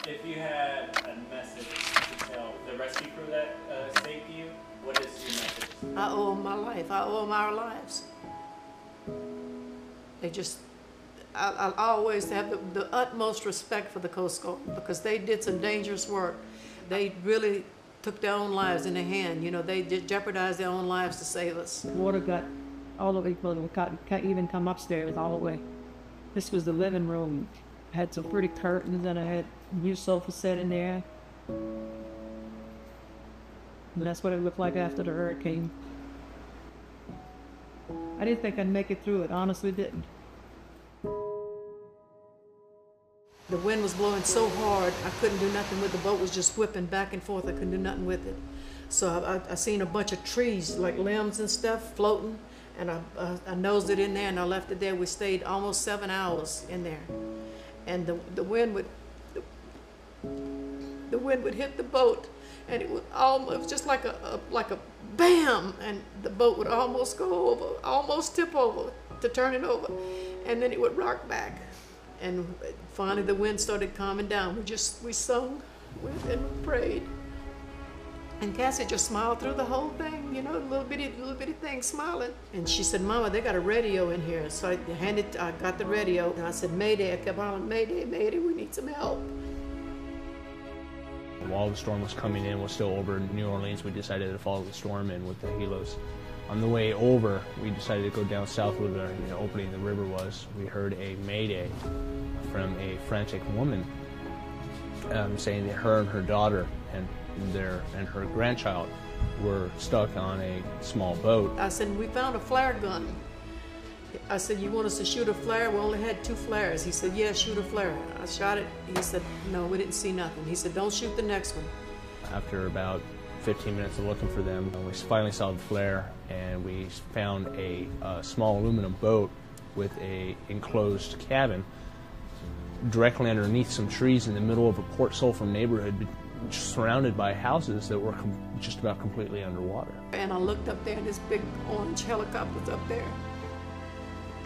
If you had a message to tell the rescue crew that saved you, what is your message? I owe them my life. I owe them our lives. They just, I always have the utmost respect for the Coast Guard because they did some dangerous work. They really took their own lives in their hand. You know, they jeopardized their own lives to save us. Water got all the way, can't even come upstairs all the way. This was the living room. I had some pretty curtains and I had a new sofa set in there. And that's what it looked like after the hurricane. I didn't think I'd make it through it, honestly didn't. The wind was blowing so hard, I couldn't do nothing with it. The boat was just whipping back and forth. I couldn't do nothing with it. So I seen a bunch of trees, like limbs and stuff, floating, and I nosed it in there and I left it there. We stayed almost 7 hours in there. And the wind would hit the boat, and it was just like a bam, and the boat would almost go over, almost tip over to turn it over, and then it would rock back. And finally the wind started calming down. We sung and we prayed. And Cassie just smiled through the whole thing, you know, little bitty thing smiling. And she said, "Mama, they got a radio in here." So I got the radio and I said, "Mayday," I kept hollering, "Mayday, Mayday, we need some help." While the storm was coming in, was still over New Orleans, we decided to follow the storm in with the helos. On the way over, we decided to go down south where the opening of the river was. We heard a mayday from a frantic woman saying that her and her daughter and her grandchild were stuck on a small boat. I said, "We found a flare gun." I said, "You want us to shoot a flare? We only had 2 flares." He said, "Yeah, shoot a flare." I shot it. He said, "No, we didn't see nothing." He said, "Don't shoot the next one." After about 15 minutes of looking for them, we finally saw the flare, and we found a small aluminum boat with a enclosed cabin directly underneath some trees in the middle of a Port Sulphur neighborhood, surrounded by houses that were just about completely underwater. And I looked up there, and this big orange helicopter was up there.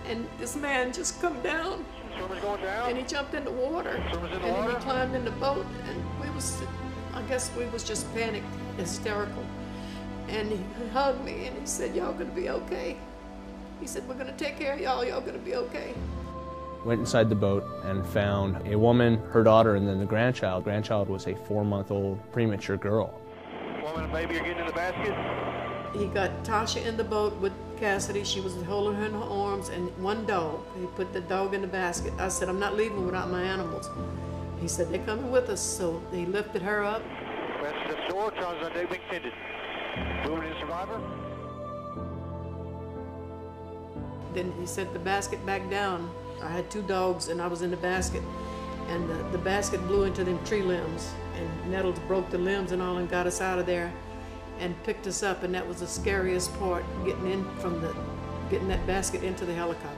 And this man just come down, and he jumped in the water, and then he climbed in the boat, and I guess we was just panicked, hysterical. And he hugged me, and he said, "Y'all gonna be okay." He said, "We're gonna take care of y'all, y'all gonna be okay." Went inside the boat and found a woman, her daughter, and then the grandchild. Grandchild was a 4-month-old premature girl. Woman and baby are getting in the basket. He got Tasha in the boat with Cassidy. She was holding her in her arms, and 1 dog. He put the dog in the basket. I said, "I'm not leaving without my animals." He said, "They're coming with us." So he lifted her up. West steps door, Charles on deck, being tended. Moving in survivor. Then he set the basket back down. I had 2 dogs, and I was in the basket. And the basket blew into them tree limbs, and Nettles broke the limbs and all and got us out of there and picked us up. And that was the scariest part, getting that basket into the helicopter.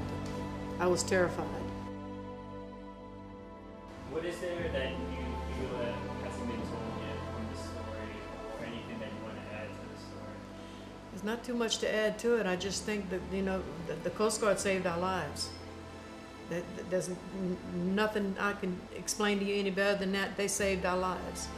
I was terrified. What is there that you feel that hasn't been told yet from the story, or anything that you want to add to the story? There's not too much to add to it. I just think that, you know, the Coast Guard saved our lives. There's nothing I can explain to you any better than that. They saved our lives.